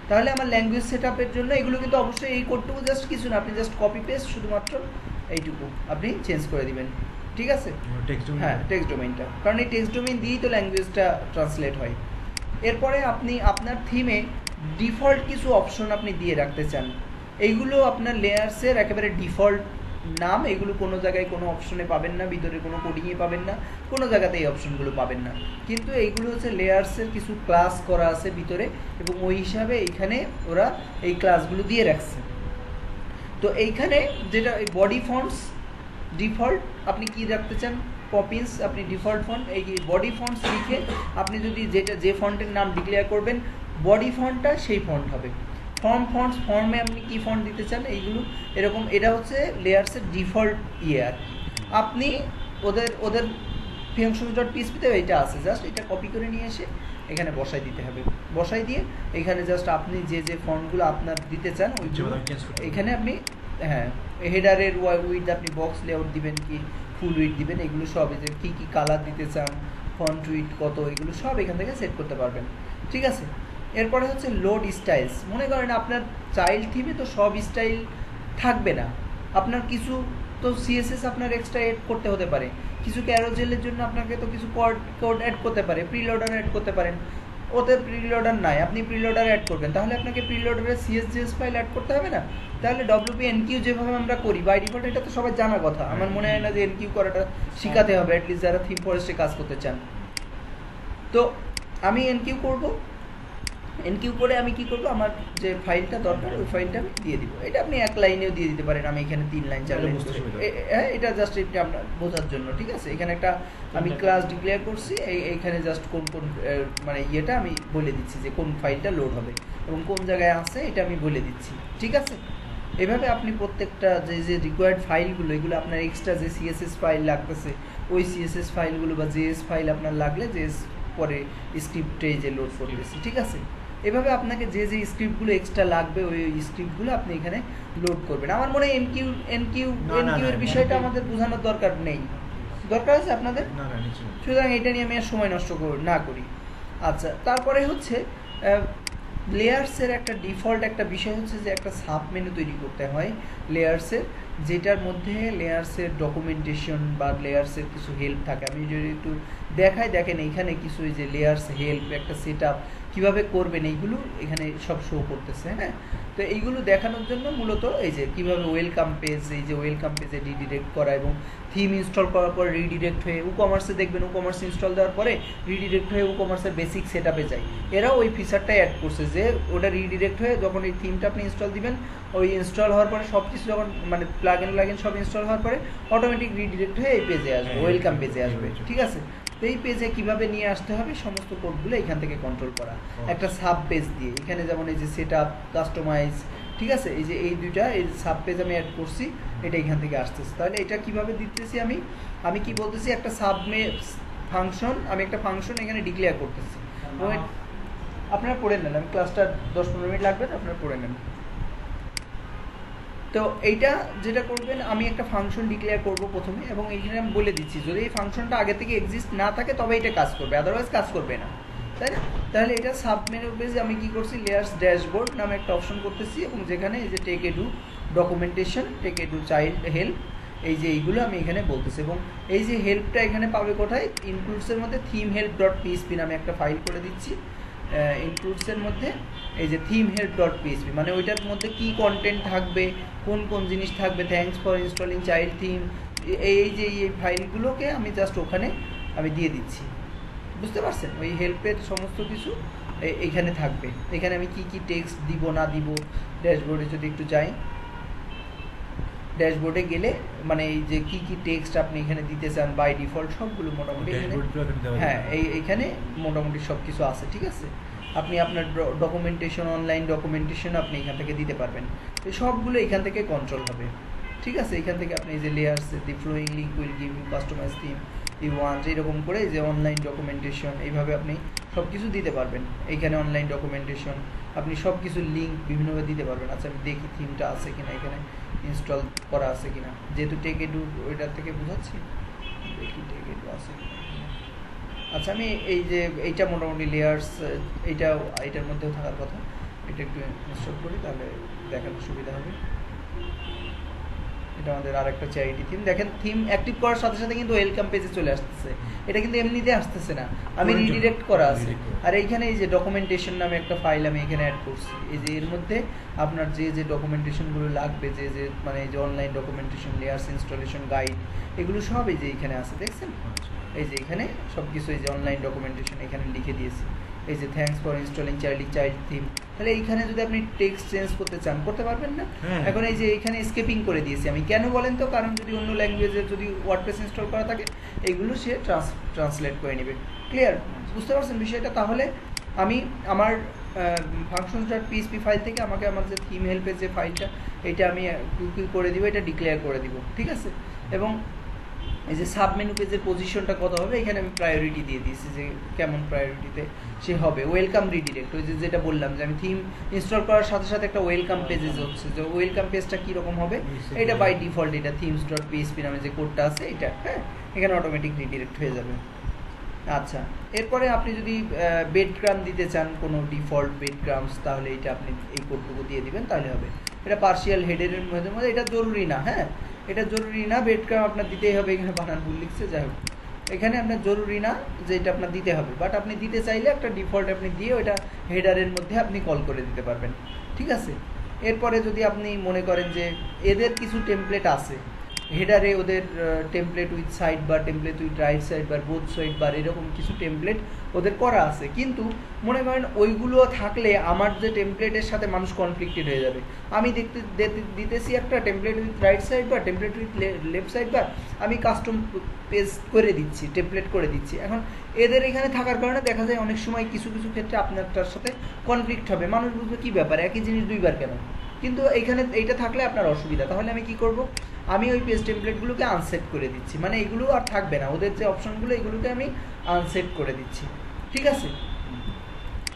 তাহলে আমার ল্যাঙ্গুয়েজ সেটআপের জন্য এগুলো কিন্তু অবশ্যই এই কোডটুকু জাস্ট কিছু না, আপনি জাস্ট কপি পেস্ট শুধুমাত্র এইটুকু আপনি চেঞ্জ করে দিবেন, ঠিক আছে। হ্যাঁ, টেক্সট ডোমেইনটা, কারণ এই টেক্সট ডোমেইন দিয়েই তো ল্যাঙ্গুয়েজটা ট্রান্সলেট হয়। এরপরে আপনি আপনার থিমে ডিফল্ট কিছু অপশন আপনি দিয়ে রাখতে চান, এইগুলো আপনার লেয়ার্সের একেবারে ডিফল্ট নাম, এগুলো কোনো জায়গায় কোনো অপশনে পাবেন না, ভিতরে কোনো কোডিংয়ে পাবেন না, কোনো জায়গাতে এই অপশনগুলো পাবেন না, কিন্তু এইগুলো হচ্ছে লেয়ার্সের কিছু ক্লাস করা আছে ভিতরে, এবং ওই হিসাবে এইখানে ওরা এই ক্লাসগুলো দিয়ে রাখছে। তো এইখানে যেটা এই বডি ফন্টস ডিফল্ট আপনি কি রাখতে চান, পপিন্স আপনি ডিফল্ট ফন্ট, এই বডি ফন্টস লিখে আপনি যদি যে ফন্টের নাম ডিক্লেয়ার করবেন বডি ফন্টটা সেই ফন্ট হবে। ফর্মে আপনি কি ফন্ট দিতে চান এইগুলো এরকম, এটা হচ্ছে লেয়ার্সের ডিফল্ট আর কি। আপনি ওদের functions.php-তে এইটা আছে, জাস্ট এটা কপি করে নিয়ে এসে এখানে বসাই দিতে হবে, বসাই দিয়ে এখানে জাস্ট আপনি যে ফন্টগুলো আপনার দিতে চান ওইগুলো এখানে আপনি, হ্যাঁ, হেডারের উইথ আপনি বক্স লেআউট দিবেন কি ফুল উইথ দিবেন, এগুলো সব এই যে কী কী কালার দিতে চান, ফন্ট উইথ কত, এগুলো সব এখান থেকে সেট করতে পারবেন, ঠিক আছে। এরপরে হচ্ছে লোড স্টাইলস। মনে করেন আপনার চাইল্ড থিমে তো সব স্টাইল থাকবে না, আপনার কিছু তো সিএসএস আপনার এক্সট্রা এড করতে হতে পারে, কিছু ক্যারোজেলের জন্য আপনাকে তো কিছু কোড অ্যাড করতে পারে, প্রিলোডার অ্যাড করতে পারেন, ওদের প্রিলোডার নাই, আপনি প্রিলোডার অ্যাড করবেন, তাহলে আপনাকে প্রিলোডারের সিএসজেএস ফাইল অ্যাড করতে হবে না, তাহলে ডব্লিউপি এনকিউ যেভাবে আমরা করি বাই ডিফল্ট, এটা তো সবাই জানার কথা, আমার মনে হয় না যে এনকিউ করাটা শেখাতে হবে, অ্যাটলিস্ট যারা থিম ফরেস্টে কাজ করতে চান। তো আমি এনকিউ করব, এনকিউ করে আমি কি করব, আমার যে ফাইলটা দরকার ওই ফাইলটা আমি দিয়ে দিব, এটা আপনি এক লাইনেও দিয়ে দিতে পারেন, আমি এখানে 3 লাইন 4 লাইন, হ্যাঁ এটা জাস্ট এটা আপনার বোঝার জন্য, ঠিক আছে। এখানে একটা আমি ক্লাস ডিক্লেয়ার করছি, এইখানে জাস্ট কোন মানে ইয়েটা আমি বলে দিচ্ছি যে কোন ফাইলটা লোড হবে এবং কোন জায়গায় আছে এটা আমি বলে দিচ্ছি, ঠিক আছে। এভাবে আপনি প্রত্যেকটা যে রিকোয়ার্ড ফাইলগুলো, এগুলো আপনার এক্সট্রা যে সিএসএস ফাইল লাগতেছে ওই সিএসএস ফাইলগুলো বা জেএস ফাইল আপনার লাগলে জেএস পরে স্ক্রিপ্টে যে লোড করতেছি, ঠিক আছে। এভাবে আপনাকে যে স্ক্রিপ্টগুলো এক্সট্রা লাগবে ওই স্ক্রিপ্টগুলো আপনি এখানে লোড করবেন। আমার মনে হয় এনকিউ এর বিষয়টা আমাদের বোঝানোর দরকার নেই, দরকার আছে আপনাদের, সুতরাং এটা নিয়ে আমি আর সময় নষ্ট না করি। আচ্ছা, তারপরে হচ্ছে লেয়ার্সের একটা ডিফল্ট একটা বিষয় হচ্ছে যে একটা সাব মেনু তৈরি করতে হয় লেয়ার্সের, যেটার মধ্যে লেয়ার্সের ডকুমেন্টেশন বা লেয়ার্সের কিছু হেল্প থাকে। আমি যদি একটু দেখেন এইখানে কিছু এই যে লেয়ার্স হেল্প, একটা সেট আপ কীভাবে করবেন এইগুলো এখানে সব শো করতেছে। হ্যাঁ, তো এইগুলো দেখানোর জন্য মূলত এই যে কীভাবে ওয়েলকাম পেজ, এই যে ওয়েলকাম পেজে রিডিরেক্ট করা এবং থিম ইনস্টল করার পর রিডিরেক্ট হয়ে কমার্সে দেখবেন কমার্স ইনস্টল দেওয়ার পরে রিডিরেক্ট হয়ে কমার্সের বেসিক সেট আপে যায়। এরাও ওই ফিচারটাই অ্যাড করছে যে ওটা রিডিরেক্ট হয়ে যখন এই থিমটা আপনি ইনস্টল দিবেন, ওই ইনস্টল হওয়ার পরে সব কিছু যখন মানে প্লাগ ইন সব ইনস্টল হওয়ার পরে অটোমেটিক রিডিরেক্ট হয়ে এই পেজে আসবে, ওয়েলকাম পেজে আসবে। ঠিক আছে, তো এই পেজে কীভাবে নিয়ে আসতে হবে সমস্ত কোডগুলো এখান থেকে কন্ট্রোল করা একটা সাব পেজ দিয়ে। এখানে যেমন এই যে সেট আপ, কাস্টমাইজ, ঠিক আছে, এই যে এই দুইটা এই সাব পেজ আমি অ্যাড করছি, এটা এখান থেকে আসতেছে। তাহলে এটা কিভাবে দিতেছি আমি কি বলতেছি, একটা ফাংশন, আমি একটা ফাংশন এখানে ডিক্লেয়ার করতেছি। আপনারা পড়ে নেন, আমি ক্লাসটা 10-15 মিনিট লাগবে, আপনারা পড়ে নেন। তো এইটা যেটা করবেন, আমি একটা ফাংশন ডিক্লেয়ার করব প্রথমে, এবং এইখানে আমি বলে দিচ্ছি যদি এই ফাংশনটা আগে থেকে এক্সিস্ট না থাকে তবে এটা কাজ করবে, আদারওয়াইজ কাজ করবে না, তাই না? তাহলে এটা সাব মেনু পেজে আমি কি করছি, লেয়ার্স ড্যাশবোর্ড নামে একটা অপশন করতেছি, এবং যেখানে এই যে tech edu documentation, tech edu child help, এই যে এইগুলো আমি এখানে বলতেছি। এবং এই যে হেল্পটা এখানে পাবে কোথায়, ইনক্লুডসের মধ্যে থিম হেল্প ডট পিএসপি নামে একটা ফাইল করে দিচ্ছি। ইনক্লুডসের মধ্যে এই যে থিম হেল্প ডট পিএসপি, মানে ওইটার মধ্যে কি কন্টেন্ট থাকবে, কোন কোন জিনিস থাকবে, thanks for installing child theme, এই যে এই ফাইলগুলোকে আমি জাস্ট ওখানে আমি দিয়ে দিচ্ছি। বুঝতে পারছেন? ওই হেল্পের সমস্ত কিছু এইখানে থাকবে। এখানে আমি কি কি টেক্সট দিব না দিব, ড্যাশবোর্ডে যদি একটু যাই, ড্যাশবোর্ডে গেলে মানে এই যে কি কি টেক্সট আপনি এখানে দিতে চান বাই ডিফল্ট সবগুলো মোটামুটি এখানে, হ্যাঁ এইখানে মোটামুটি সব কিছু আছে। ঠিক আছে, আপনি আপনার ডকুমেন্টেশন, অনলাইন ডকুমেন্টেশন আপনি এখান থেকে দিতে পারবেন, তো সবগুলো এখান থেকে কন্ট্রোল হবে। ঠিক আছে, এখান থেকে আপনি এই যে layers, the following link will give you customize theme you want, এইরকম করে যে অনলাইন ডকুমেন্টেশন এইভাবে আপনি সব কিছু দিতে পারবেন। এইখানে অনলাইন ডকুমেন্টেশন আপনি সব কিছু লিঙ্ক বিভিন্নভাবে দিতে পারবেন। আচ্ছা আমি দেখি থিমটা আছে কিনা, এখানে ইনস্টল করা আছে কিনা, যেহেতু টেক এডু ওইটার থেকে বুঝাচ্ছি, দেখি টেক এডু আছে। আচ্ছা আমি এই যে এইটা মোটামুটি লেয়ার্স, এইটার মধ্যেও থাকার কথা, এটা একটু ইনস্টল করি তাহলে দেখানোর সুবিধা হবে। এটা আমাদের আরেকটা চ্যারিটি থিম। দেখেন থিম অ্যাক্টিভ করার সাথে সাথে কিন্তু ওয়েলকাম পেজে চলে আসতেছে, এটা কিন্তু এমনিতে আসতেছে না, আমি রিডিরেক্ট করা আছে। আর এইখানে এই যে ডকুমেন্টেশন নামে একটা ফাইল আমি এখানে অ্যাড করছি, এই যে এর মধ্যে আপনার যে যে ডকুমেন্টেশনগুলো লাগবে, যে যে মানে এই যে online documentation, layers installation guide, এগুলো সব এই যে এখানে আছে, দেখছেন? এই যে এখানে সব কিছু এই যে অনলাইন ডকুমেন্টেশন এখানে লিখে দিয়েছি। এই যে thanks for installing child theme, তাহলে এইখানে যদি আপনি টেক্সট চেঞ্জ করতে চান করতে পারবেন না। এখন এই যে এখানে স্কেপিং করে দিয়েছি আমি, কেন বলেন তো? কারণ যদি অন্য ল্যাঙ্গুয়েজে যদি ওয়ার্ডপ্রেস ইনস্টল করা থাকে এইগুলো সে ট্রান্সলেট করে নেবে। ক্লিয়ার? বুঝতে পারছেন বিষয়টা? তাহলে আমি আমার ফাংশনস ডট পিএসপি ফাইল থেকে আমাকে আমার যে থিম হেল্পের যে ফাইলটা, এটা আমি কি করে দিব, এটা ডিক্লেয়ার করে দিব। ঠিক আছে, এবং এই যে সাব মেনু পেজের পজিশনটা কত হবে এখানে আমি প্রায়োরিটি দিয়ে দিয়েছি, যে কেমন প্রায়োরিটিতে সে হবে। ওয়েলকাম রিডিরেক্ট, ওই যে যেটা বললাম যে আমি থিম ইনস্টল করার সাথে সাথে একটা ওয়েলকাম পেজে হচ্ছে, যে ওয়েলকাম পেজটা কীরকম হবে, এটা বাই ডিফল্ট এটা থিমস ডট পিএসপি নামে যে কোডটা আছে এটা, হ্যাঁ এখানে অটোমেটিক রিডিরেক্ট হয়ে যাবে। আচ্ছা, এরপরে আপনি যদি বেড ক্রাম দিতে চান, কোনো ডিফল্ট বেড ক্রামস, তাহলে এটা আপনি এই কোডটুকু দিয়ে দিবেন তাহলে হবে। এটা পার্শিয়াল হেডের মধ্যে এটা জরুরি না, হ্যাঁ এটা জরুরি না, বেড ক্রাম আপনার দিতেই হবে। এখানে বানান ভুল লিখছে, যাই হোক এখানে আপনার জরুরি না যে এটা আপনার দিতে হবে, বাট আপনি দিতে চাইলে একটা ডিফল্ট আপনি দিয়ে ওইটা হেডারের মধ্যে আপনি কল করে দিতে পারবেন। ঠিক আছে, এরপরে যদি আপনি মনে করেন যে এদের কিছু টেমপ্লেট আছে হেডারে, ওদের template with side bar, template with right side bar, both side bar, এরকম কিছু টেমপ্লেট ওদের করা আছে, কিন্তু মনে করেন ওইগুলো থাকলে আমার যে টেমপ্লেটের সাথে মানুষ কনফ্লিক্টেড হয়ে যাবে। আমি দিতেছি একটা template with right side bar, template with left side bar, আমি কাস্টম পেজ করে দিচ্ছি, টেমপ্লেট করে দিচ্ছি। এখন এদের এখানে থাকার কারণে দেখা যায় অনেক সময় কিছু কিছু ক্ষেত্রে আপনারটার সাথে কনফ্লিক্ট হবে, মানুষ বুঝবে কী ব্যাপার, একই জিনিস দুইবার কেন, কিন্তু এইখানে এইটা থাকলে আপনার অসুবিধা। তাহলে আমি কি করব, আমি ওই পেজ টেমপ্লেটগুলোকে আনসেট করে দিচ্ছি, মানে এগুলো আর থাকবে না, ওদের যে অপশনগুলো এগুলোকে আমি আনসেট করে দিচ্ছি। ঠিক আছে,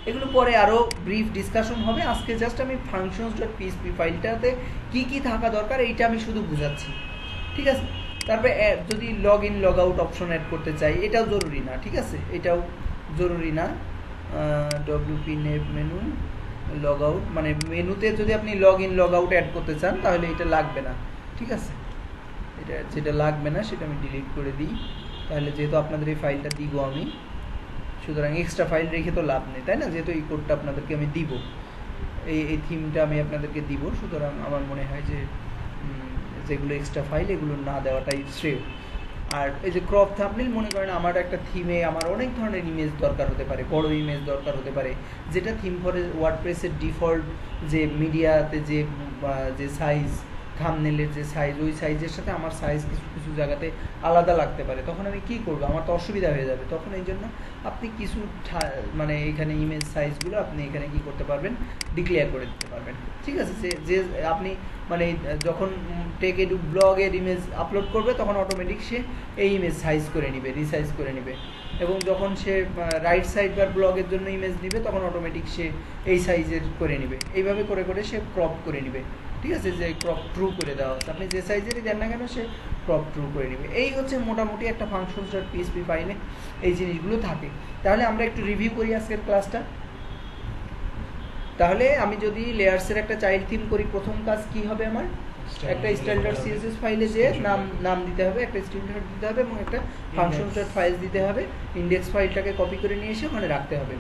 এগুলো পরে আরও ব্রিফ ডিসকাশন হবে। আজকে জাস্ট আমি ফাংশনস ডট পিএসপি ফাইলটাতে কী কী থাকা দরকার এইটা আমি শুধু বুঝাচ্ছি। ঠিক আছে, তারপরে যদি log in log out option add করতে চাই এটাও জরুরি না। ঠিক আছে, এটাও জরুরি না। WP nav menu, log out মানে মেনুতে যদি আপনি log in log out add করতে চান তাহলে এটা লাগবে না, ঠিক আছে। এটা যেটা লাগবে না সেটা আমি ডিলিট করে দিই, তাহলে যেহেতু আপনাদের এই ফাইলটা দিব আমি, সুতরাং এক্সট্রা ফাইল রেখে তো লাভ নেই, তাই না? যেহেতু এই কোডটা আপনাদেরকে আমি দিব, এই থিমটা আমি আপনাদেরকে দিব, সুতরাং আমার মনে হয় যে যেগুলো এক্সট্রা ফাইল এগুলো না দেওয়াটাই শ্রেয়। আর এই যে ক্রপ থাম্বনেল, মনে করেন আমার একটা থিমে আমার অনেক ধরনের ইমেজ দরকার হতে পারে, বড় ইমেজ দরকার হতে পারে, যেটা থিম ফরে ওয়ার্ডপ্রেসের ডিফল্ট যে মিডিয়াতে যে সাইজ, থাম্বনেলের যে সাইজ, ওই সাইজের সাথে আমার সাইজ কিছু কিছু জায়গাতে আলাদা লাগতে পারে, তখন আমি কি করব? আমার তো অসুবিধা হয়ে যাবে। তখন এই জন্য আপনি কিছু মানে এখানে ইমেজ সাইজগুলো আপনি এখানে কি করতে পারবেন? ডিক্লেয়ার করে দিতে পারবেন, ঠিক আছে। যে আপনি মানে যখন টেক এডু ব্লগের ইমেজ আপলোড করবে তখন অটোমেটিক সে এই ইমেজ সাইজ করে নেবে, রিসাইজ করে নেবে, এবং যখন সে রাইট সাইড বার ব্লগের জন্য ইমেজ নেবে তখন অটোমেটিক সে এই সাইজের করে নেবে। এইভাবে করে করে সে ক্রপ করে নেবে, ঠিক আছে। যে ক্রপ ট্রু করে দেওয়া হচ্ছে, আপনি যে সাইজেরই দেন না কেন সে ক্রপ ট্রু করে নেবে। এই হচ্ছে মোটামুটি একটা functions.php ফাইলে এই জিনিসগুলো থাকে। তাহলে আমরা একটু রিভিউ করি আজকের ক্লাসটা। তাহলে আমি যদি লেয়ার্সের একটা চাইল্ড থিম করি, প্রথম কাজ কি হবে? আমার একটা style.css ফাইলে যে নাম দিতে হবে, একটা স্ট্রিং দিতে হবে এবং একটা functions.files দিতে হবে। ইন্ডেক্স ফাইলটাকে কপি করে নিয়ে এসে ওখানে রাখতে হবে।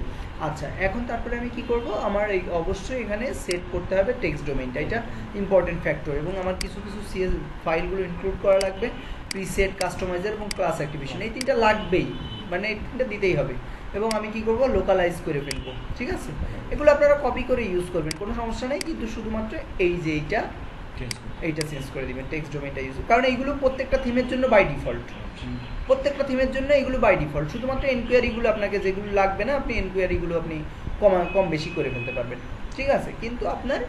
আচ্ছা, এখন তারপরে আমি কি করব? আমার এই অবশ্যই এখানে সেট করতে হবে টেক্সট ডোমেইনটা, এটা ইম্পর্টেন্ট ফ্যাক্টর, এবং আমার কিছু কিছু সিএস ফাইলগুলো ইনক্লুড করা লাগবে, প্রিসেট, কাস্টমাইজার এবং ক্লাস অ্যাক্টিভেশন, এই তিনটা লাগবেই, মানে এই তিনটা দিতেই হবে। এবং আমি কি করব? লোকালাইজ করে ফেলবো, ঠিক আছে। এগুলো আপনারা কপি করে ইউজ করবেন, কোনো সমস্যা নেই, কিন্তু শুধুমাত্র এই যে এইটা চেঞ্জ করে দিবেন, টেক্সট ডোমেইনটা ইউজ, কারণ এইগুলো প্রত্যেকটা থিমের জন্য বাই ডিফল্ট, প্রত্যেকটা থিমের জন্য এগুলো বাই ডিফল্ট। শুধুমাত্র এনকোয়ারিগুলো আপনাকে যেগুলো লাগবে না, আপনি এনকোয়ারিগুলো আপনি কম বেশি করে ফেলতে পারবেন, ঠিক আছে। কিন্তু আপনার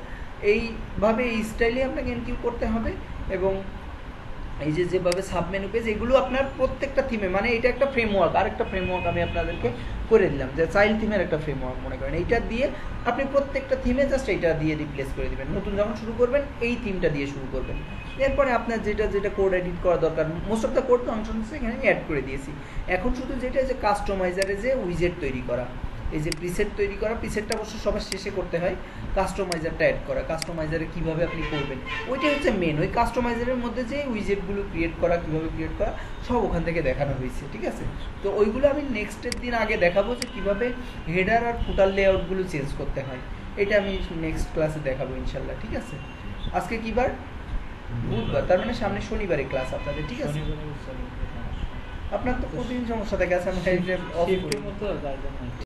এইভাবে এই স্টাইলে আপনাকে এনকিউ করতে হবে। এবং এই যেভাবে সাবমেনু পেজ, এগুলো আপনার প্রত্যেকটা থিমে, মানে এটা একটা ফ্রেমওয়ার্ক, আর একটা ফ্রেমওয়ার্ক আমি আপনাদেরকে করে দিলাম, যে চাইল্ড থিমের একটা ফ্রেমওয়ার্ক মনে করেন, এইটা দিয়ে আপনি প্রত্যেকটা থিমে জাস্ট এইটা দিয়ে রিপ্লেস করে দিবেন। নতুন যখন শুরু করবেন এই থিমটা দিয়ে শুরু করবেন। এরপরে আপনার যেটা কোড এডিট করা দরকার, most of the code functions এখানে অ্যাড করে দিয়েছি। এখন শুধু যেটা যে কাস্টমাইজারে যে উইজেট তৈরি করা, এই যে প্রিসেট তৈরি করা, প্রিসেটটা অবশ্য সবার শেষে করতে হয়, কাস্টমাইজারটা অ্যাড করা, কাস্টমাইজারে কীভাবে আপনি করবেন ওইটাই হচ্ছে মেন। ওই কাস্টমাইজারের মধ্যে যে উইজেটগুলো ক্রিয়েট করা, কীভাবে ক্রিয়েট করা, সব ওখান থেকে দেখানো হয়েছে, ঠিক আছে। তো ওইগুলো আমি নেক্সটের দিন আগে দেখাবো যে কীভাবে হেডার আর ফুটার লেআউটগুলো চেঞ্জ করতে হয়, এটা আমি নেক্সট ক্লাসে দেখাবো ইনশাল্লাহ, ঠিক আছে। আজকে কী বার? বুধবার, তার মানে সামনে শনিবারে ক্লাস আপনাদের, ঠিক আছে। আপনার তো প্রতিদিন সমস্যা থাকে, আছে আমি